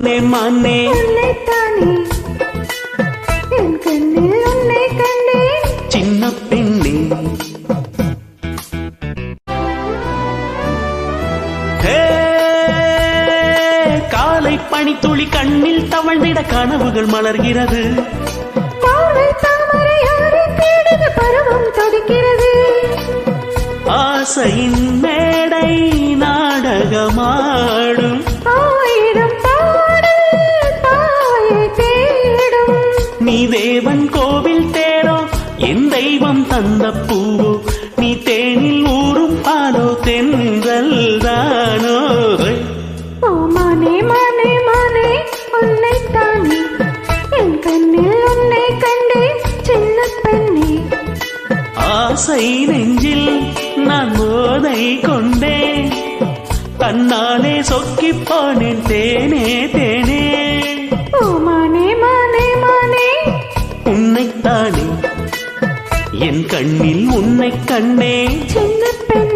மானே உன்னைத்தானே என் கண்ணில் உன்னை கண்டேன் சின்ன பெண்ணே. காலை பனித்துளி கண்ணில் தவழ்ந்திட கனவுகள் மலர்கிறது. காலை தாமரை யாரை தேடுது பருவம் தடுக்கிறது. ஆசையின் மேடை நாடகமாடும் ஆயிரம் பாடல் தாயை தேடும். நீ தேவன் கோவில் தேரோ என் தெய்வம் தந்த பூவோ நீ தேனில் ஊறும் பாலோ தென்றல் தானோ. ஓ மானே மானே மானே உன்னைத்தானே என் கண்ணில் உன்னை கண்டேன் சின்ன பெண்ணே. ஆசை நெஞ்சில் நான் போதை கொண்டேன் தன்னாலே சொக்கிப் போனேன் தேனே தேனே. ஓ மானே மானே மானே உன்னைத்தானே என் கண்ணில் உன்னை கண்டேன் சின்ன பெண்ணே.